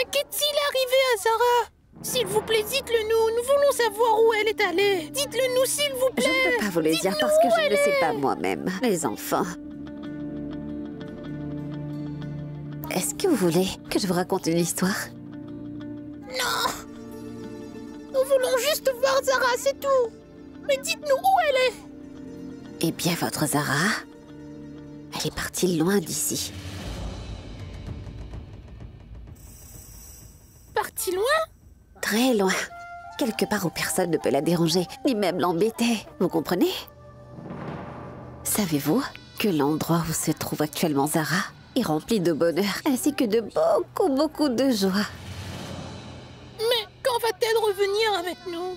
Mais qu'est-il arrivé à Zara? S'il vous plaît, dites-le nous. Nous voulons savoir où elle est allée. Dites-le nous, s'il vous plaît. Je ne peux pas vous le dire parce que je ne le sais pas moi-même. Les enfants. Est-ce que vous voulez que je vous raconte une histoire? Non. Nous voulons juste voir Zara, c'est tout. Mais dites-nous où elle est. Eh bien, votre Zara, elle est partie loin d'ici. Partie loin? Très loin. Quelque part où personne ne peut la déranger, ni même l'embêter. Vous comprenez? Savez-vous que l'endroit où se trouve actuellement Zara est rempli de bonheur, ainsi que de beaucoup de joie. Mais quand va-t-elle revenir avec nous?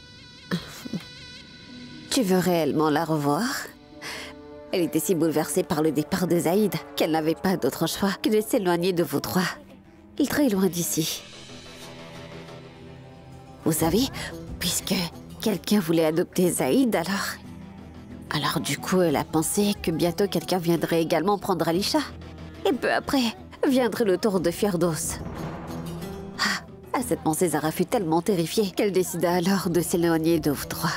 Tu veux réellement la revoir? Elle était si bouleversée par le départ de Zaïd qu'elle n'avait pas d'autre choix que de s'éloigner de vous trois. Très loin d'ici. Vous savez, puisque quelqu'un voulait adopter Zaïd, alors du coup, elle a pensé que bientôt quelqu'un viendrait également prendre Alisha. Et peu après, viendrait le tour de Firdos. À cette pensée, Zara fut tellement terrifiée qu'elle décida alors de s'éloigner de vous trois.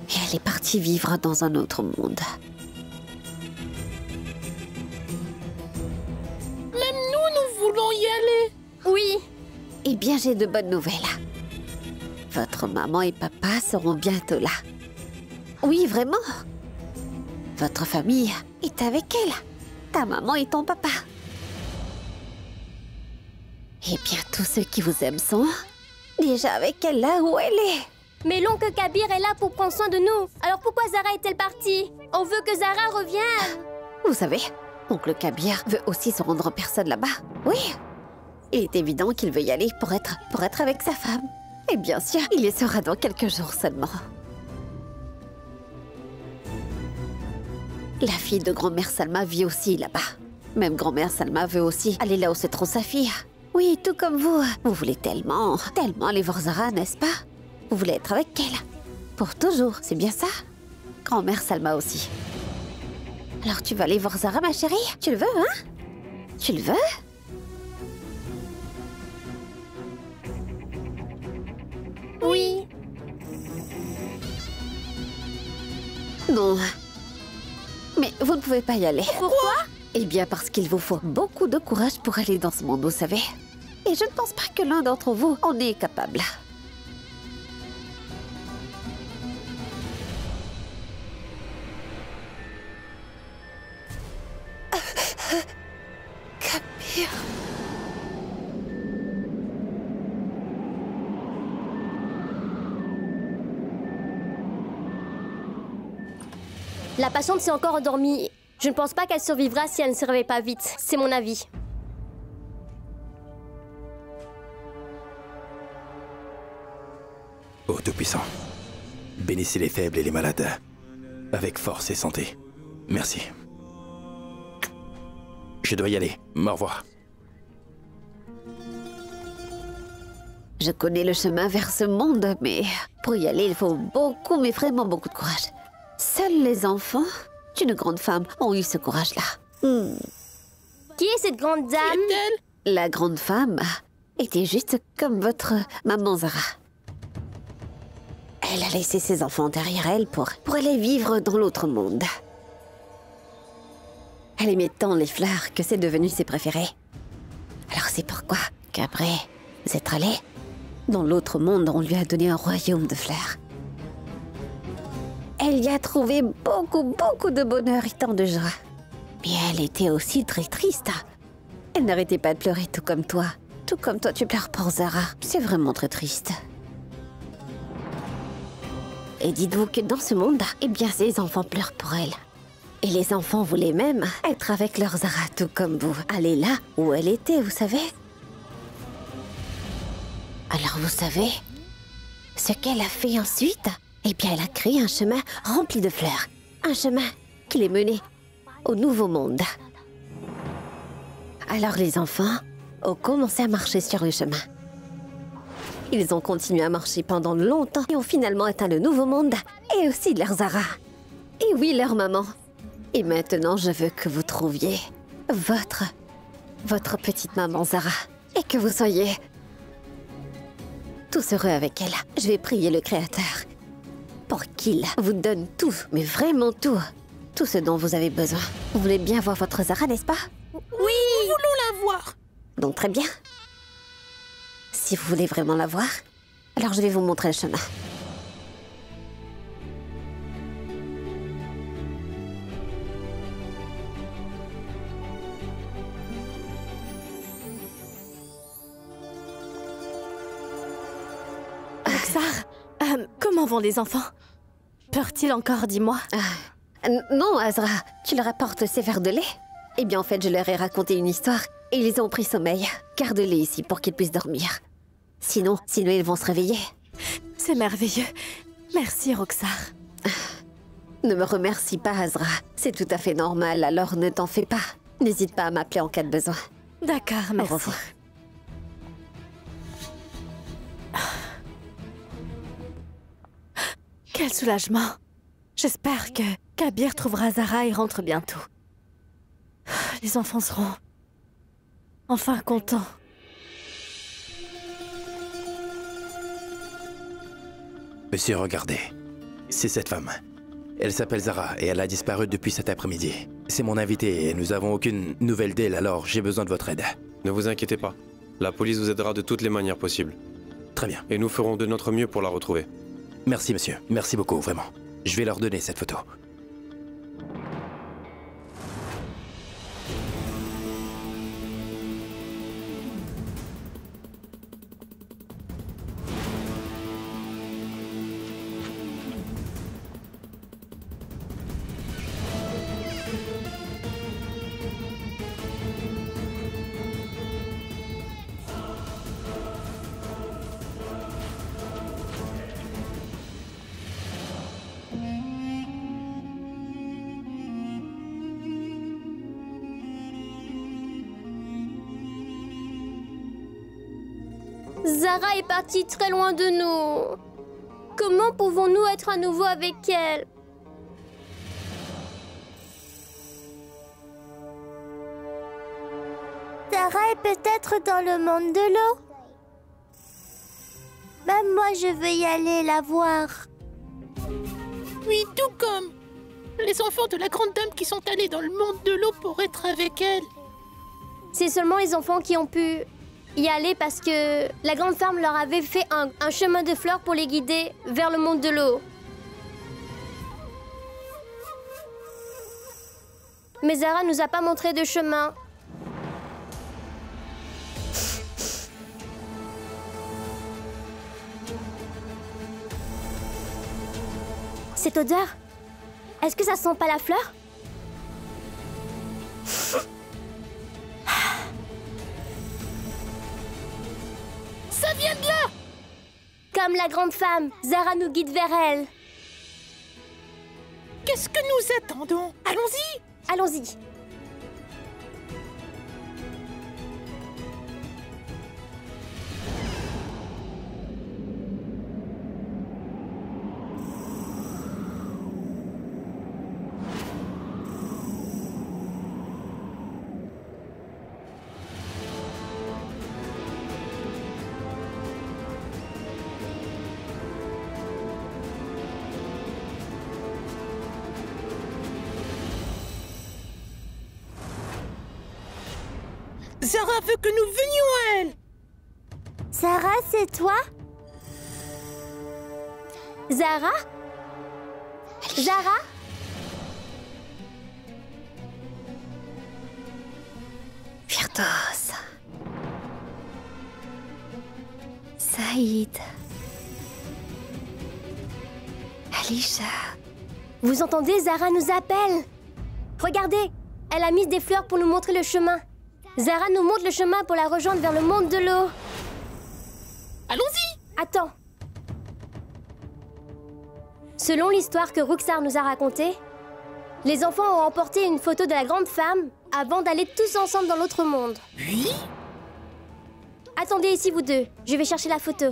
Et elle est partie vivre dans un autre monde. Même nous voulons y aller. Oui. Eh bien, j'ai de bonnes nouvelles. Votre maman et papa seront bientôt là. Oui, vraiment. Votre famille est avec elle. Ta maman et ton papa. Eh bien, tous ceux qui vous aiment sont déjà avec elle là où elle est. Mais l'oncle Kabir est là pour prendre soin de nous. Alors pourquoi Zara est-elle partie? On veut que Zara revienne. Vous savez, oncle Kabir veut aussi se rendre en personne là-bas. Oui. Il est évident qu'il veut y aller pour être avec sa femme. Et bien sûr, il y sera dans quelques jours seulement. La fille de grand-mère Salma vit aussi là-bas. Même grand-mère Salma veut aussi aller là où se trouve sa fille. Oui, tout comme vous. Vous voulez tellement aller voir Zara, n'est-ce pas? Vous voulez être avec elle. Pour toujours, c'est bien ça? Grand-mère Salma aussi. Alors tu vas aller voir Zara, ma chérie? Tu le veux, hein? Tu le veux? Oui. Non. Mais vous ne pouvez pas y aller. Pourquoi? Eh bien parce qu'il vous faut beaucoup de courage pour aller dans ce monde, vous savez. Et je ne pense pas que l'un d'entre vous en est capable. Kabir. La patiente s'est encore endormie. Je ne pense pas qu'elle survivra si elle ne se réveille pas vite. C'est mon avis. Ô Tout-Puissant, bénissez les faibles et les malades, avec force et santé. Merci. Je dois y aller. Au revoir. Je connais le chemin vers ce monde, mais pour y aller, il faut beaucoup, mais vraiment beaucoup de courage. Seuls les enfants d'une grande femme ont eu ce courage-là. Qui est cette grande dame? Qui est-elle? La grande femme était juste comme votre maman Zara. Elle a laissé ses enfants derrière elle pour aller vivre dans l'autre monde. Elle aimait tant les fleurs que c'est devenu ses préférées. Alors c'est pourquoi qu'après vous êtes allés dans l'autre monde, on lui a donné un royaume de fleurs. Elle y a trouvé beaucoup de bonheur et tant de joie. Mais elle était aussi très triste. Elle n'arrêtait pas de pleurer tout comme toi. Tout comme toi, tu pleures pour Zara. C'est vraiment très triste. Et dites-vous que dans ce monde, eh bien, ces enfants pleurent pour elle. Et les enfants voulaient même être avec leur Zara, tout comme vous. Aller là où elle était, vous savez. Alors vous savez, ce qu'elle a fait ensuite, eh bien, elle a créé un chemin rempli de fleurs. Un chemin qui les menait au nouveau monde. Alors les enfants ont commencé à marcher sur le chemin. Ils ont continué à marcher pendant longtemps et ont finalement atteint le nouveau monde et aussi leur Zara. Et oui, leur maman. Et maintenant, je veux que vous trouviez votre votre petite maman Zara, et que vous soyez tous heureux avec elle. Je vais prier le Créateur pour qu'il vous donne tout, mais vraiment tout ce dont vous avez besoin. Vous voulez bien voir votre Zara, n'est-ce pas? Oui, nous voulons la voir. Donc très bien. Si vous voulez vraiment la voir, alors je vais vous montrer le chemin. Roxar, comment vont les enfants? Pleurent-ils encore, dis-moi? Non, Azra, tu leur apportes ces verres de lait? Eh bien, en fait, je leur ai raconté une histoire et ils ont pris sommeil. Garde-les ici pour qu'ils puissent dormir. Sinon, ils vont se réveiller. C'est merveilleux. Merci, Roxar. Ne me remercie pas, Azra. C'est tout à fait normal, alors ne t'en fais pas. N'hésite pas à m'appeler en cas de besoin. D'accord, merci. Au revoir. Quel soulagement. J'espère que Kabir trouvera Zara et rentre bientôt. Les enfants seront enfin contents. Monsieur, regardez. C'est cette femme. Elle s'appelle Zara et elle a disparu depuis cet après-midi. C'est mon invitée et nous n'avons aucune nouvelle d'elle, alors j'ai besoin de votre aide. Ne vous inquiétez pas. La police vous aidera de toutes les manières possibles. Très bien. Et nous ferons de notre mieux pour la retrouver. Merci, monsieur. Merci beaucoup, vraiment. Je vais leur donner cette photo. Zara est partie très loin de nous. Comment pouvons-nous être à nouveau avec elle? Zara est peut-être dans le monde de l'eau. Même moi, je veux y aller la voir. Oui, tout comme les enfants de la grande dame qui sont allés dans le monde de l'eau pour être avec elle. C'est seulement les enfants qui ont pu y aller parce que la grande ferme leur avait fait un chemin de fleurs pour les guider vers le monde de l'eau. Mais Zara nous a pas montré de chemin. Cette odeur, est-ce que ça sent pas la fleur? Ça vient de là! Comme la grande femme, Zara nous guide vers elle. Qu'est-ce que nous attendons? Allons-y! Allons-y. Zara veut que nous venions à elle! Zara, c'est toi? Zara? Zara? Firdos. Saïd. Alisha. Vous entendez, Zara nous appelle. Regardez, elle a mis des fleurs pour nous montrer le chemin. Zara nous montre le chemin pour la rejoindre vers le monde de l'eau. Allons-y! Attends. Selon l'histoire que Roxar nous a racontée, les enfants ont emporté une photo de la grande femme avant d'aller tous ensemble dans l'autre monde. Oui? Attendez ici, vous deux. Je vais chercher la photo.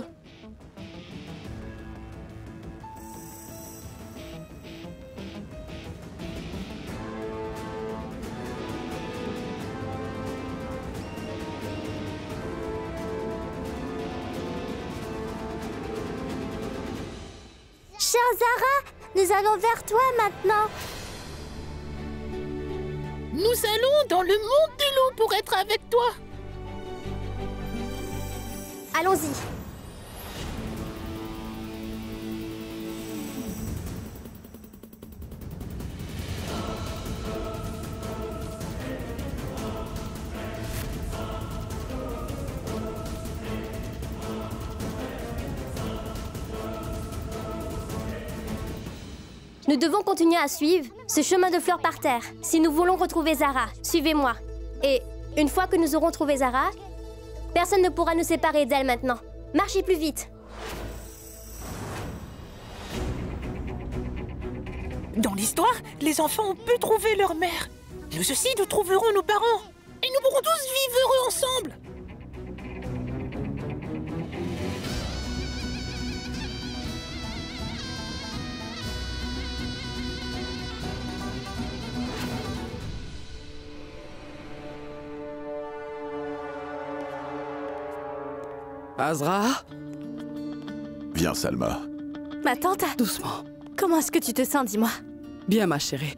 Zara, nous allons vers toi maintenant. Nous allons dans le monde de l'eau pour être avec toi. Allons-y. Nous devons continuer à suivre ce chemin de fleurs par terre si nous voulons retrouver Zara. Suivez-moi. Et une fois que nous aurons trouvé Zara, personne ne pourra nous séparer d'elle maintenant. Marchez plus vite. Dans l'histoire, les enfants ont pu trouver leur mère. Nous aussi, nous trouverons nos parents. Et nous pourrons tous vivre heureux ensemble. Azra? Viens, Salma. Ma tante, Doucement. comment est-ce que tu te sens, dis-moi? Bien, ma chérie.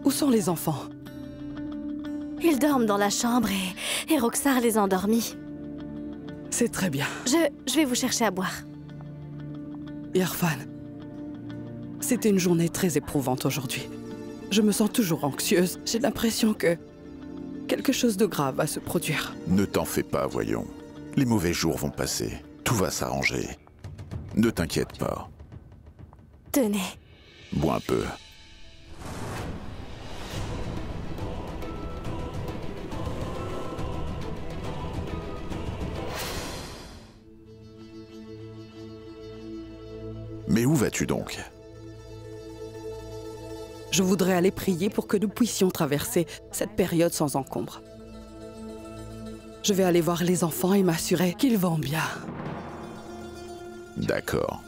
Où sont les enfants? Ils dorment dans la chambre et Roxar les a endormis. C'est très bien. Je vais vous chercher à boire. Irfan, c'était une journée très éprouvante aujourd'hui. Je me sens toujours anxieuse. J'ai l'impression que quelque chose de grave va se produire. Ne t'en fais pas, voyons. Les mauvais jours vont passer. Tout va s'arranger. Ne t'inquiète pas. Tenez. Bois un peu. Mais où vas-tu donc? Je voudrais aller prier pour que nous puissions traverser cette période sans encombre. Je vais aller voir les enfants et m'assurer qu'ils vont bien. D'accord.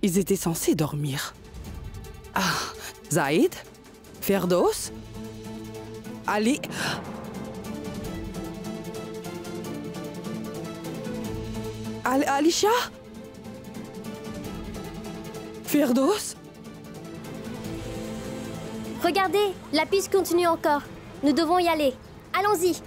Ils étaient censés dormir. Ah, Zaïd? Ferdos? Ali? Alisha? Ferdos? Regardez, la piste continue encore. Nous devons y aller. Allons-y.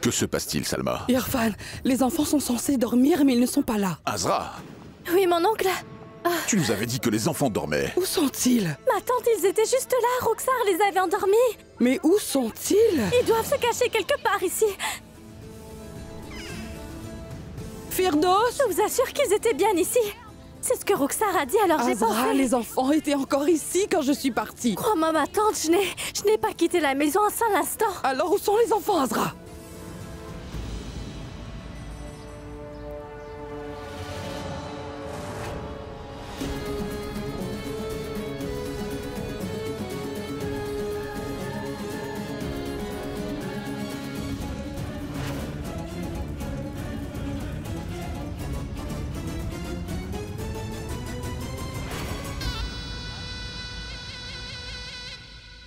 Que se passe-t-il, Salma? Irfan, les enfants sont censés dormir, mais ils ne sont pas là. Azra! Oui, mon oncle. Tu nous avais dit que les enfants dormaient. Où sont-ils? Ma tante, ils étaient juste là. Roxar les avait endormis. Mais où sont-ils? Ils doivent se cacher quelque part ici. Firdos? Je vous assure qu'ils étaient bien ici. C'est ce que Roxar a dit, alors j'ai Azra, pensé. les enfants étaient encore ici quand je suis partie. Crois-moi, ma tante, je n'ai pas quitté la maison un seul instant. Alors où sont les enfants, Azra?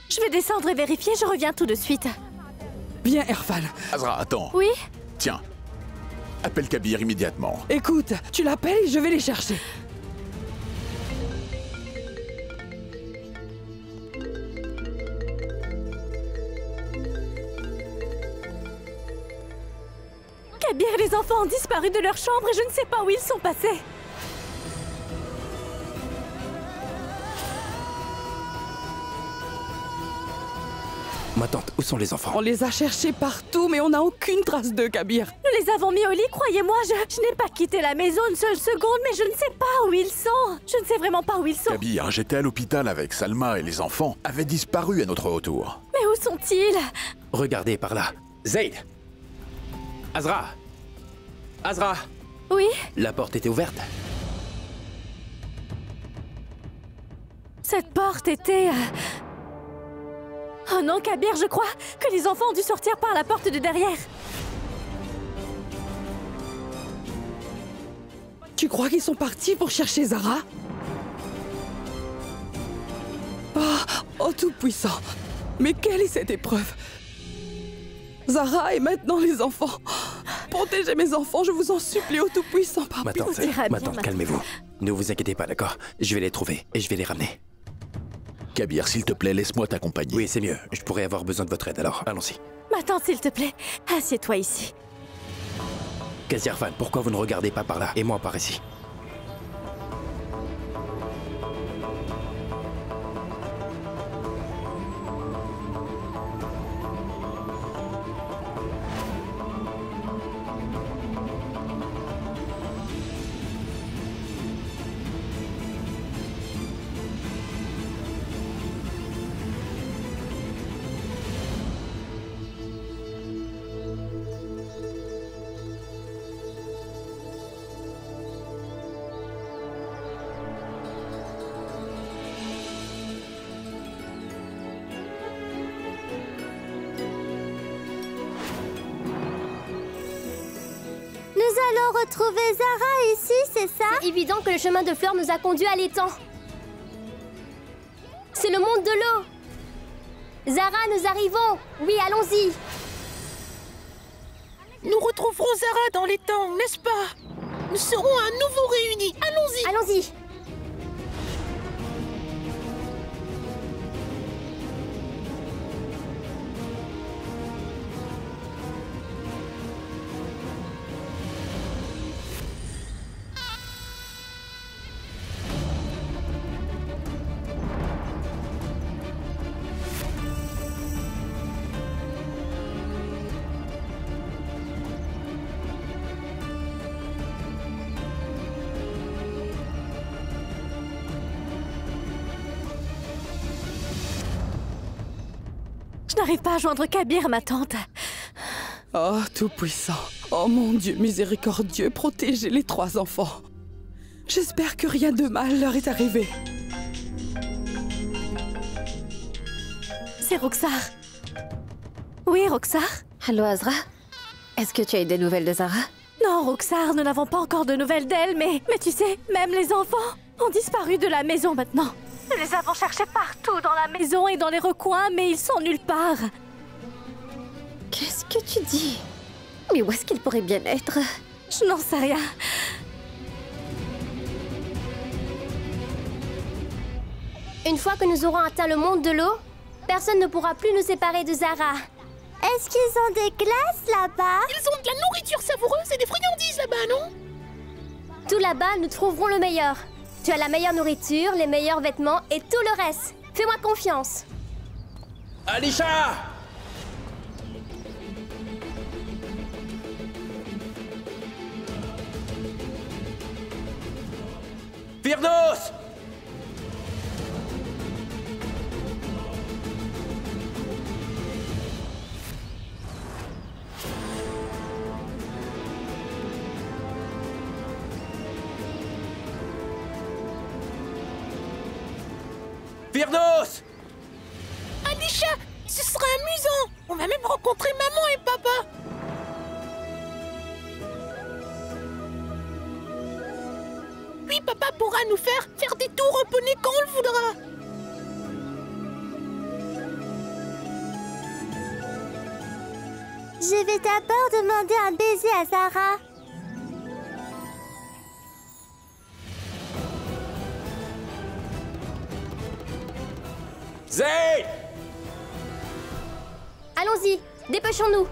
Je vais descendre et vérifier, je reviens tout de suite. Bien, Irfan. Azra, attends. Oui? Tiens. Appelle Kabir immédiatement. Écoute, tu l'appelles et je vais les chercher. Kabir et les enfants ont disparu de leur chambre et je ne sais pas où ils sont passés. Ma tante, où sont les enfants? On les a cherchés partout, mais on n'a aucune trace d'eux, Kabir. Nous les avons mis au lit, croyez-moi. Je n'ai pas quitté la maison une seule seconde, mais je ne sais pas où ils sont. Je ne sais vraiment pas où ils sont. Kabir, j'étais à l'hôpital avec Salma et les enfants avaient disparu à notre retour. Mais où sont-ils? Regardez par là. Zayd! Azra! Azra! Oui? La porte était ouverte? Cette porte était... Oh non, Kabir, je crois que les enfants ont dû sortir par la porte de derrière. Tu crois qu'ils sont partis pour chercher Zara? Oh tout-puissant! Mais quelle est cette épreuve? Zara et maintenant les enfants. Protégez mes enfants, je vous en supplie, au tout-puissant, par pitié. Ma tante, calmez-vous. Ne vous inquiétez pas, d'accord? Je vais les trouver et je vais les ramener. Kabir, s'il te plaît, laisse-moi t'accompagner. Oui, c'est mieux. Je pourrais avoir besoin de votre aide, alors allons-y. Ma tante, s'il te plaît, assieds-toi ici. Qazi Irfan, pourquoi vous ne regardez pas par là et moi par ici? Nous allons retrouver Zara ici, c'est ça? C'est évident que le chemin de fleurs nous a conduits à l'étang. C'est le monde de l'eau. Zara, nous arrivons. Oui, allons-y. Nous retrouverons Zara dans les temps, n'est-ce pas? Nous serons à nouveau réunis. Allons-y. Allons-y. Je n'arrive pas à joindre Kabir, ma tante. Oh, tout-puissant. Oh mon Dieu miséricordieux, protégez les 3 enfants. J'espère que rien de mal leur est arrivé. C'est Roxar. Oui, Roxar? Allô, Azra? Est-ce que tu as eu des nouvelles de Zara? Non, Roxar, nous n'avons pas encore de nouvelles d'elle, mais tu sais, même les enfants ont disparu de la maison maintenant. Nous les avons cherchés partout dans la maison et dans les recoins, mais ils sont nulle part. Qu'est-ce que tu dis? Mais où est-ce qu'ils pourraient bien être? Je n'en sais rien. Une fois que nous aurons atteint le monde de l'eau, personne ne pourra plus nous séparer de Zara. Est-ce qu'ils ont des glaces là-bas? Ils ont de la nourriture savoureuse et des friandises là-bas, non? Tout là-bas, nous trouverons le meilleur. Tu as la meilleure nourriture, les meilleurs vêtements et tout le reste. Fais-moi confiance. Alisha! Firdos! Firdos! Alisha, ce sera amusant. On va même rencontrer maman et papa. Puis papa pourra nous faire des tours au poney quand on le voudra. Je vais d'abord demander un baiser à Zara. Zayd! Allons-y, dépêchons-nous.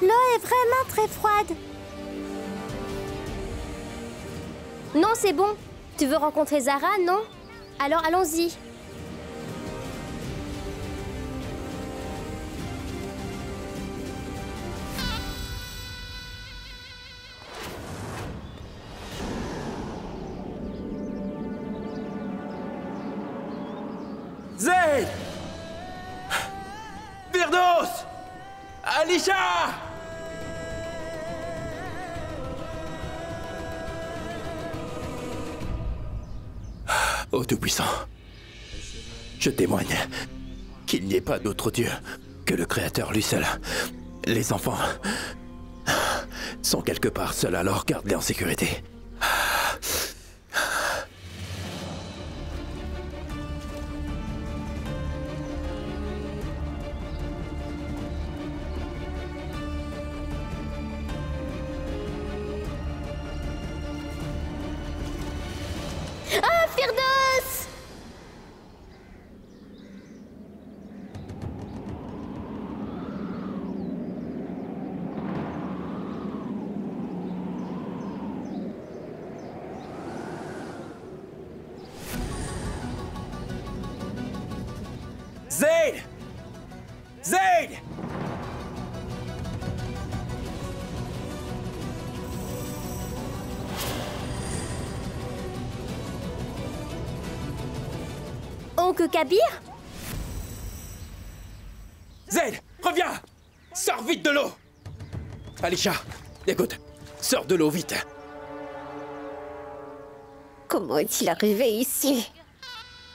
L'eau est vraiment très froide. Non, c'est bon. Tu veux rencontrer Zara, non? Alors allons-y. Zeyd! Firdos! Alisha! Ô Tout-Puissant, je témoigne qu'il n'y ait pas d'autre Dieu que le Créateur lui seul. Les enfants sont quelque part seuls, alors garde-les en sécurité. Ah, Firdos! Zeyd! Zeyd! Oncle Kabir? Zeyd, reviens! Sors vite de l'eau! Alisha, écoute, sors de l'eau vite! Comment est-il arrivé ici?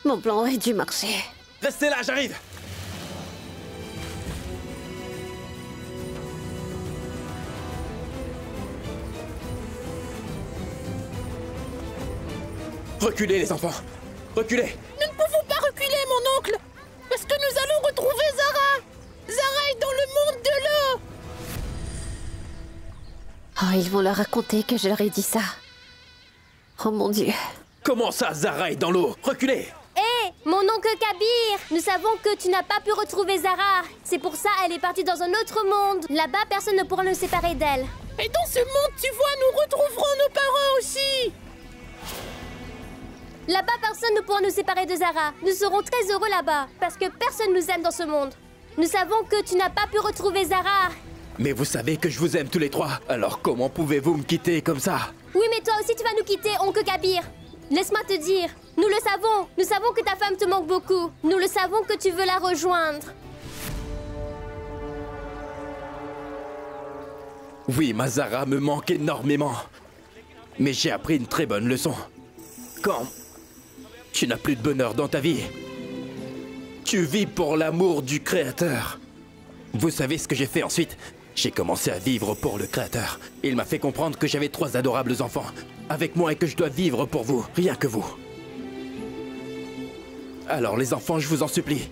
Mon plan aurait dû marcher. Restez là, j'arrive! Reculez, les enfants! Reculez! Nous ne pouvons pas reculer, mon oncle! Parce que nous allons retrouver Zara! Zara est dans le monde de l'eau! Oh, ils vont leur raconter que je leur ai dit ça. Oh mon Dieu. Comment ça, Zara est dans l'eau? Reculez! Hé, mon oncle Kabir! Nous savons que tu n'as pas pu retrouver Zara. C'est pour ça elle est partie dans un autre monde. Là-bas, personne ne pourra nous séparer d'elle. Et dans ce monde, tu vois, nous retrouverons nos parents aussi! Là-bas, personne ne pourra nous séparer de Zara. Nous serons très heureux là-bas, parce que personne nous aime dans ce monde. Nous savons que tu n'as pas pu retrouver Zara. Mais vous savez que je vous aime tous les trois. Alors comment pouvez-vous me quitter comme ça? Oui, mais toi aussi tu vas nous quitter, oncle Kabir. Laisse-moi te dire, nous le savons. Nous savons que ta femme te manque beaucoup. Nous le savons que tu veux la rejoindre. Oui, ma Zara me manque énormément. Mais j'ai appris une très bonne leçon. Quand tu n'as plus de bonheur dans ta vie, tu vis pour l'amour du Créateur. Vous savez ce que j'ai fait ensuite? J'ai commencé à vivre pour le Créateur. Il m'a fait comprendre que j'avais 3 adorables enfants avec moi et que je dois vivre pour vous, rien que vous. Alors les enfants, je vous en supplie,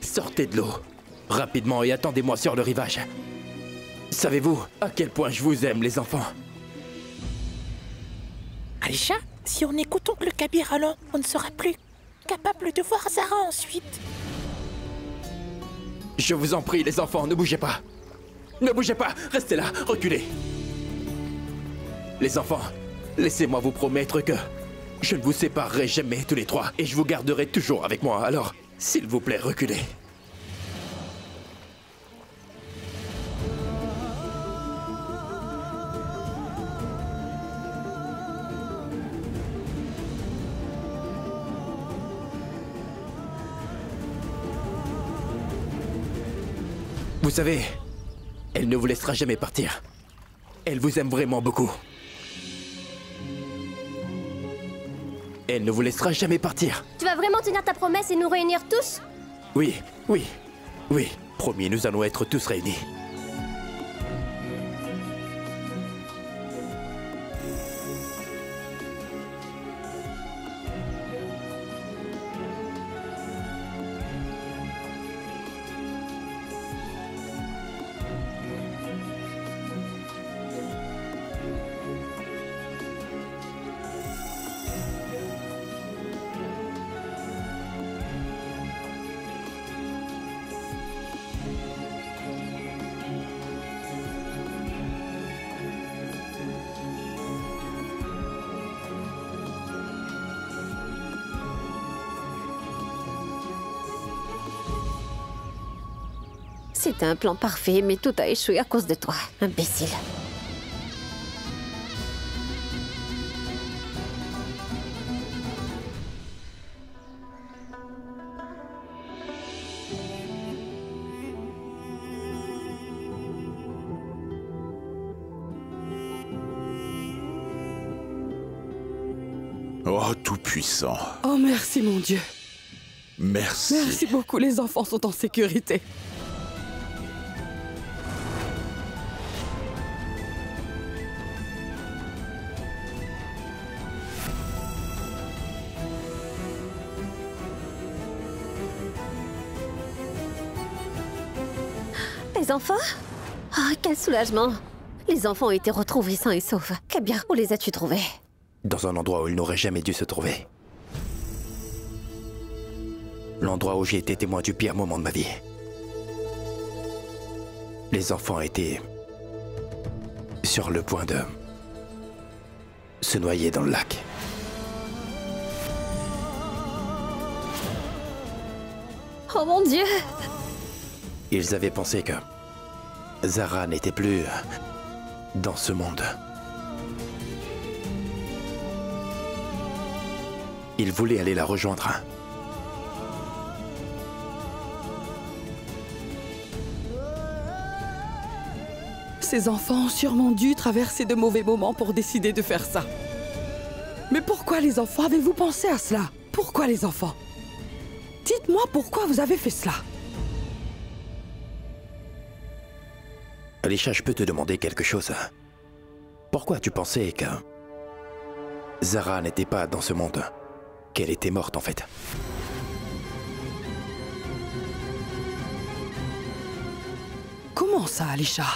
sortez de l'eau rapidement et attendez-moi sur le rivage. Savez-vous à quel point je vous aime, les enfants? Alisha, si on écoute oncle Kabir alors, on ne sera plus capable de voir Zara ensuite. Je vous en prie, les enfants, ne bougez pas. Ne bougez pas, restez là, reculez. Les enfants, laissez-moi vous promettre que je ne vous séparerai jamais tous les trois et je vous garderai toujours avec moi. Alors, s'il vous plaît, reculez. Vous savez, elle ne vous laissera jamais partir. Elle vous aime vraiment beaucoup. Elle ne vous laissera jamais partir. Tu vas vraiment tenir ta promesse et nous réunir tous? Oui, oui, oui. Promis, nous allons être tous réunis. C'était un plan parfait, mais tout a échoué à cause de toi, imbécile. Oh, Tout-Puissant. Oh, merci, mon Dieu. Merci. Merci beaucoup, les enfants sont en sécurité. Les enfants? Oh, quel soulagement. Les enfants ont été retrouvés sains et saufs. Que bien, où les as-tu trouvés? Dans un endroit où ils n'auraient jamais dû se trouver. L'endroit où j'ai été témoin du pire moment de ma vie. Les enfants étaient sur le point de se noyer dans le lac. Oh mon Dieu! Ils avaient pensé que Zara n'était plus dans ce monde. Ils voulaient aller la rejoindre. Ces enfants ont sûrement dû traverser de mauvais moments pour décider de faire ça. Mais pourquoi les enfants? Avez-vous pensé à cela? Pourquoi les enfants? Dites-moi pourquoi vous avez fait cela. Alisha, je peux te demander quelque chose. Pourquoi tu pensais que Zara n'était pas dans ce monde? Qu'elle était morte en fait? Comment ça, Alisha?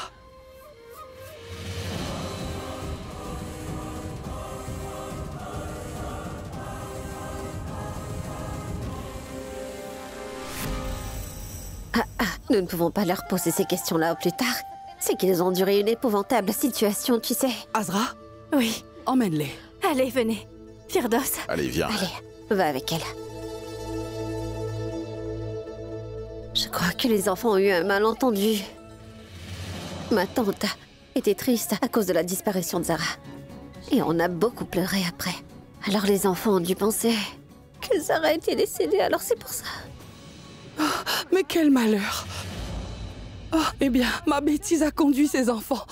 Nous ne pouvons pas leur poser ces questions-là au plus tard. C'est qu'ils ont enduré une épouvantable situation, tu sais. Azra, Oui, emmène-les. allez, venez. Firdos, Allez, viens. Allez, va avec elle. Je crois que les enfants ont eu un malentendu. Ma tante était triste à cause de la disparition de Zara. Et on a beaucoup pleuré après. Alors les enfants ont dû penser que Zara était décédée, alors c'est pour ça. Mais quel malheur! Oh, eh bien, ma bêtise a conduit ces enfants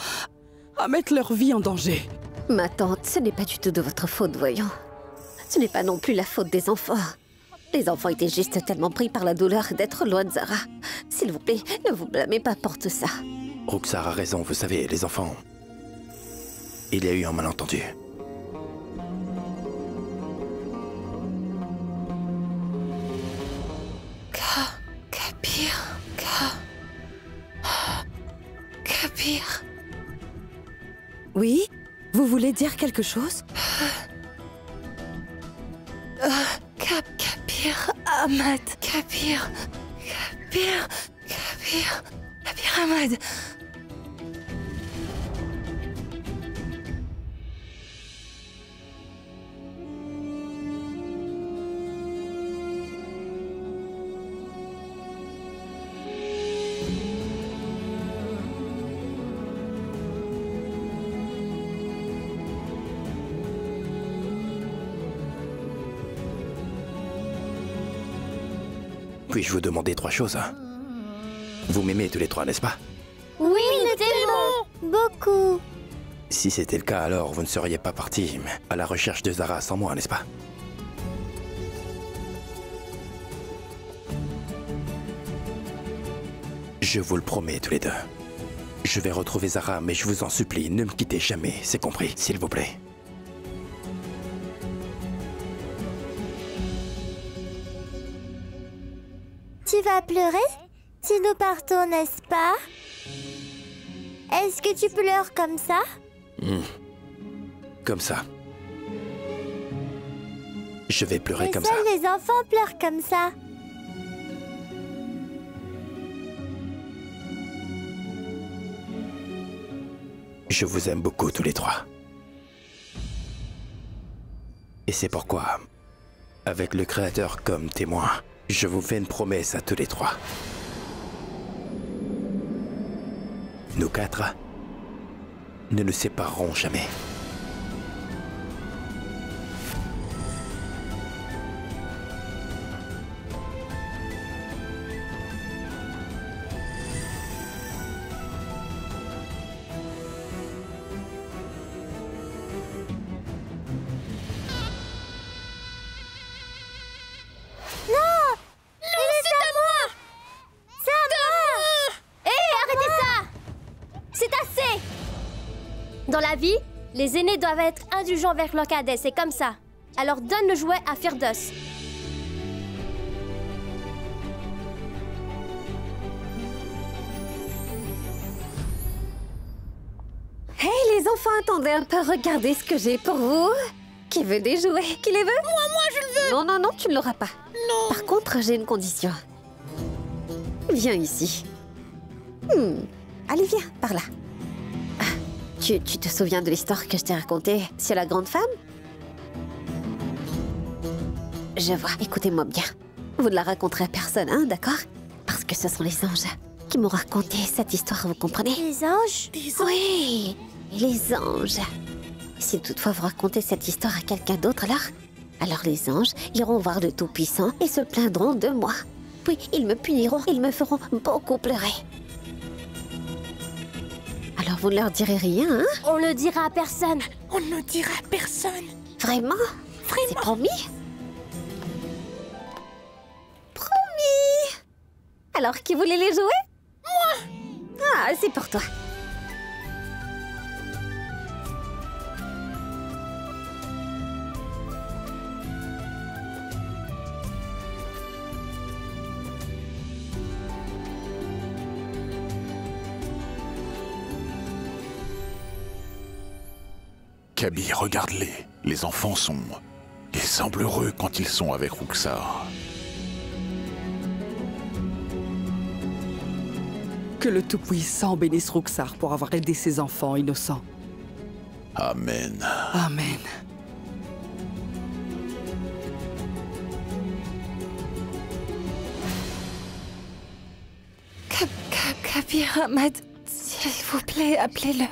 à mettre leur vie en danger. Ma tante, ce n'est pas du tout de votre faute, voyons. Ce n'est pas non plus la faute des enfants. Les enfants étaient juste tellement pris par la douleur d'être loin de Zara. S'il vous plaît, ne vous blâmez pas pour tout ça. Roxar a raison, vous savez, les enfants. Il y a eu un malentendu. Kapir. Oui? Vous voulez dire quelque chose? Kapir Ahmad. Kapir Ahmad. Puis-je vous demander 3 choses? Vous m'aimez tous les 3, n'est-ce pas? Oui, nous t'aimons beaucoup. Si c'était le cas, alors vous ne seriez pas partis à la recherche de Zara sans moi, n'est-ce pas? Je vous le promets tous les deux. Je vais retrouver Zara, mais je vous en supplie, ne me quittez jamais, c'est compris, s'il vous plaît. Tu vas pleurer si nous partons, n'est-ce pas? Est-ce que tu pleures comme ça? Comme ça. Je vais pleurer Et comme ça. seuls les enfants pleurent comme ça. Je vous aime beaucoup tous les 3. Et c'est pourquoi, avec le Créateur comme témoin, je vous fais une promesse à tous les 3. Nous quatre ne nous séparerons jamais. Dans la vie, les aînés doivent être indulgents vers leurs cadets, c'est comme ça. Alors donne le jouet à Firdos. Hey les enfants, attendez un peu, regardez ce que j'ai pour vous. Qui veut des jouets? Qui les veut? Moi, je le veux. Non, non, non, tu ne l'auras pas. Non. Par contre, j'ai une condition. Viens ici. Allez, viens, par là. Ah, tu te souviens de l'histoire que je t'ai racontée sur la grande femme? Je vois, écoutez-moi bien. Vous ne la raconterez à personne, hein, d'accord? Parce que ce sont les anges qui m'ont raconté cette histoire, vous comprenez? Les anges? Oui, les anges. Si toutefois vous racontez cette histoire à quelqu'un d'autre, alors les anges iront voir le Tout-Puissant et se plaindront de moi. Puis ils me puniront, ils me feront beaucoup pleurer. Alors vous ne leur direz rien, hein? On ne le dira à personne. On ne dira à personne. Vraiment? Vraiment? C'est promis? Promis! Alors qui voulait les jouer? Moi! Ah, c'est pour toi. Kaby, regarde-les. Les enfants sont... Ils semblent heureux quand ils sont avec Ruxar. Que le Tout-Puissant bénisse Ruxar pour avoir aidé ses enfants innocents. Amen. Amen. Kabir Ahmad, s'il vous plaît, appelez-le.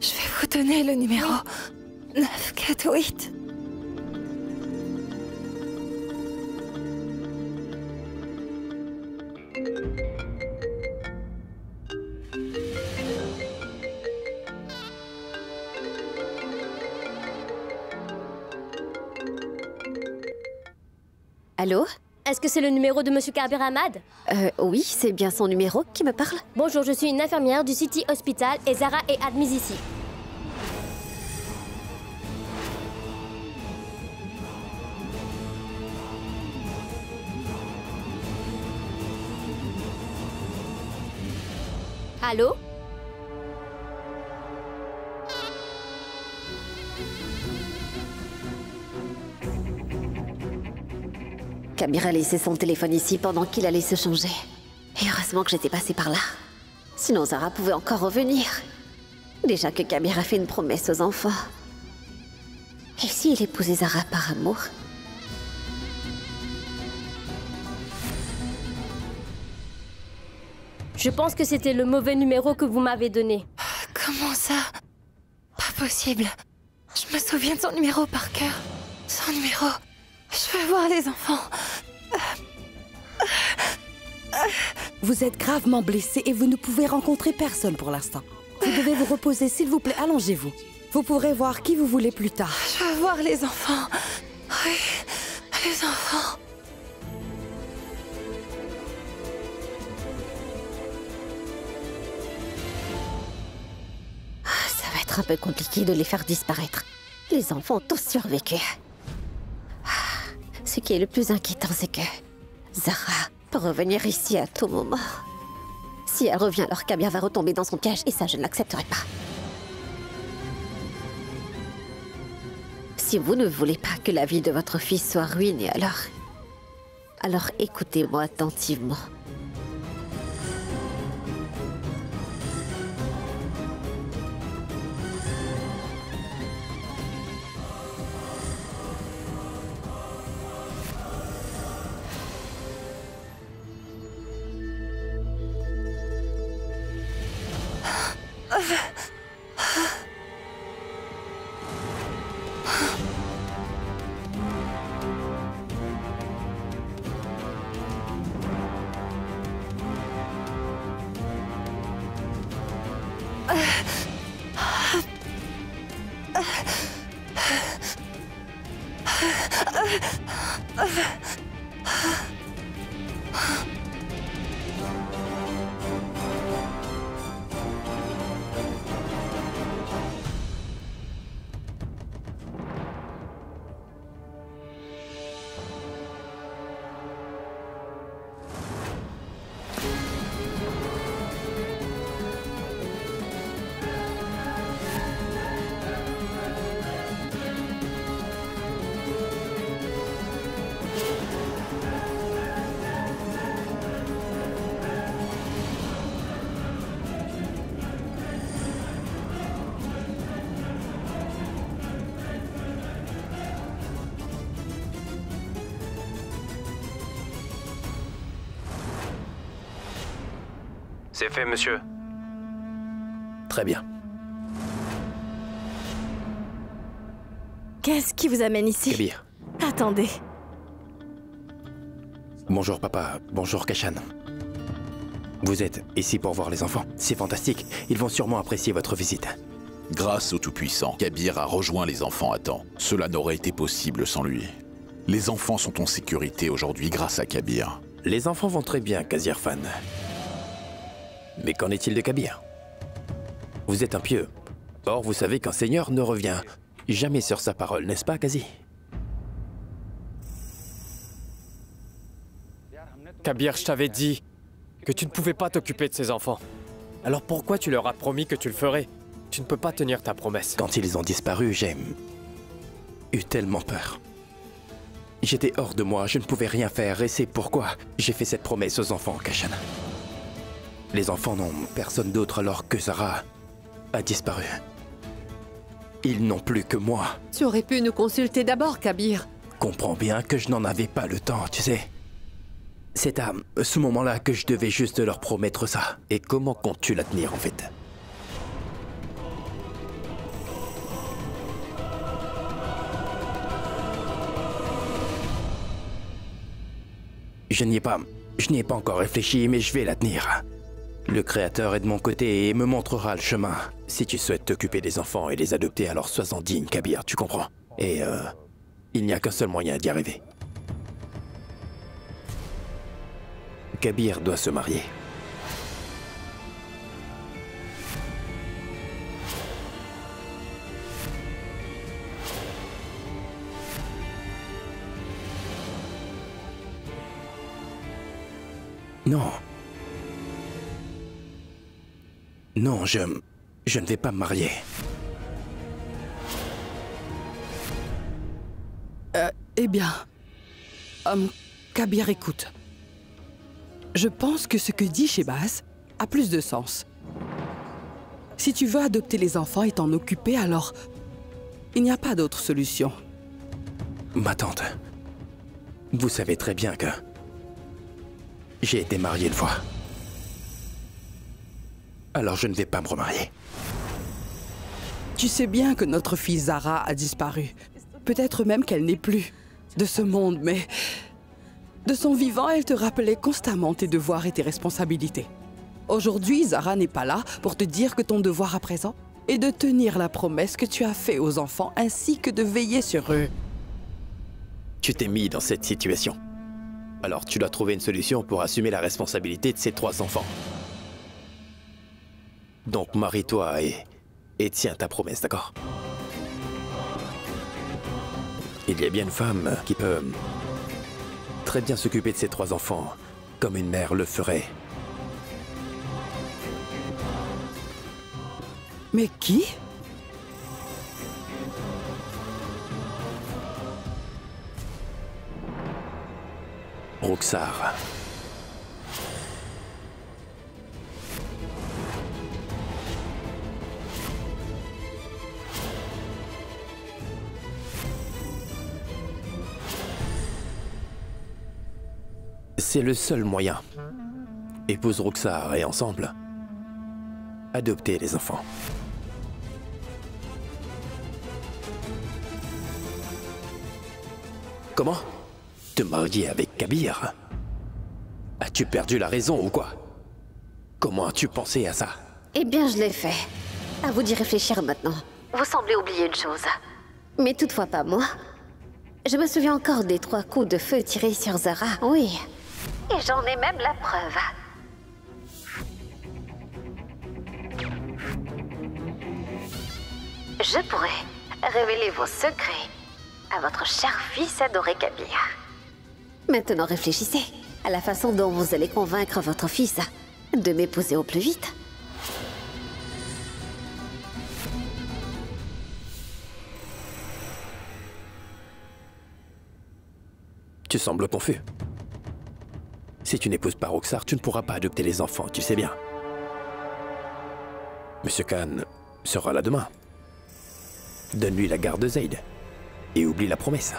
Je vais vous donner le numéro 948. Allô? Est-ce que c'est le numéro de Monsieur Kabir Ahmad? Oui, c'est bien son numéro qui me parle. Bonjour, je suis une infirmière du City Hospital et Zara est admise ici. Allô? Kabir a laissé son téléphone ici pendant qu'il allait se changer. Et heureusement que j'étais passée par là. Sinon Zara pouvait encore revenir. Déjà que Kabir a fait une promesse aux enfants. Et s'il épousait Zara par amour? Je pense que c'était le mauvais numéro que vous m'avez donné. Comment ça? Pas possible. Je me souviens de son numéro par cœur. Son numéro. Je veux voir les enfants. Vous êtes gravement blessé et vous ne pouvez rencontrer personne pour l'instant. Vous devez vous reposer, s'il vous plaît, allongez-vous. Vous pourrez voir qui vous voulez plus tard. Je veux voir les enfants. Oui, les enfants. Ça va être un peu compliqué de les faire disparaître. Les enfants ont tous survécu. Ce qui est le plus inquiétant, c'est que Zara peut revenir ici à tout moment. Si elle revient, alors Kabir va retomber dans son piège, et ça, je ne l'accepterai pas. Si vous ne voulez pas que la vie de votre fils soit ruinée, alors écoutez-moi attentivement. C'est fait, monsieur. Très bien. Qu'est-ce qui vous amène ici? Kabir. Attendez. Bonjour papa, bonjour Kashan. Vous êtes ici pour voir les enfants. C'est fantastique, ils vont sûrement apprécier votre visite. Grâce au Tout-Puissant, Kabir a rejoint les enfants à temps. Cela n'aurait été possible sans lui. Les enfants sont en sécurité aujourd'hui grâce à Kabir. Les enfants vont très bien, Kazirfan. Mais qu'en est-il de Kabir? Vous êtes un pieux. Or, vous savez qu'un seigneur ne revient jamais sur sa parole, n'est-ce pas, Kazi? Kabir, je t'avais dit que tu ne pouvais pas t'occuper de ces enfants. Alors pourquoi tu leur as promis que tu le ferais? Tu ne peux pas tenir ta promesse. Quand ils ont disparu, j'ai eu tellement peur. J'étais hors de moi, je ne pouvais rien faire et c'est pourquoi j'ai fait cette promesse aux enfants, Kashan. Les enfants n'ont personne d'autre alors que Zara a disparu. Ils n'ont plus que moi. Tu aurais pu nous consulter d'abord, Kabir. Comprends bien que je n'en avais pas le temps, tu sais. C'est à ce moment-là que je devais juste leur promettre ça. Et comment comptes-tu la tenir, en fait? Je n'y ai pas encore réfléchi, mais je vais la tenir. Le Créateur est de mon côté et me montrera le chemin. Si tu souhaites t'occuper des enfants et les adopter, alors sois-en digne, Kabir, tu comprends? Et il n'y a qu'un seul moyen d'y arriver. Kabir doit se marier. Non. Non, je ne vais pas me marier. Eh bien... Kabir, écoute. Je pense que ce que dit Shebaz a plus de sens. Si tu veux adopter les enfants et t'en occuper, alors... il n'y a pas d'autre solution. Ma tante, vous savez très bien que... j'ai été marié une fois. Alors je ne vais pas me remarier. Tu sais bien que notre fille Zara a disparu. Peut-être même qu'elle n'est plus de ce monde, mais... de son vivant, elle te rappelait constamment tes devoirs et tes responsabilités. Aujourd'hui, Zara n'est pas là pour te dire que ton devoir à présent est de tenir la promesse que tu as faite aux enfants ainsi que de veiller sur eux. Tu t'es mis dans cette situation. Alors tu dois trouver une solution pour assumer la responsabilité de ces 3 enfants. Donc marie-toi et tiens ta promesse, d'accord? Il y a bien une femme qui peut très bien s'occuper de ces 3 enfants, comme une mère le ferait. Mais qui? Roxar. C'est le seul moyen. Épouse Roxar et ensemble, adoptez les enfants. Comment? Te marier avec Kabir? As-tu perdu la raison ou quoi? Comment as-tu pensé à ça? Eh bien, je l'ai fait. À vous d'y réfléchir maintenant. Vous semblez oublier une chose. Mais toutefois pas moi. Je me souviens encore des 3 coups de feu tirés sur Zara, oui. Et j'en ai même la preuve. Je pourrais révéler vos secrets à votre cher fils adoré Kabir. Maintenant réfléchissez à la façon dont vous allez convaincre votre fils de m'épouser au plus vite. Tu sembles confus. Si tu n'épouses pas Roxar, tu ne pourras pas adopter les enfants, tu sais bien. Monsieur Khan sera là demain. Donne-lui la garde de Zayd et oublie la promesse.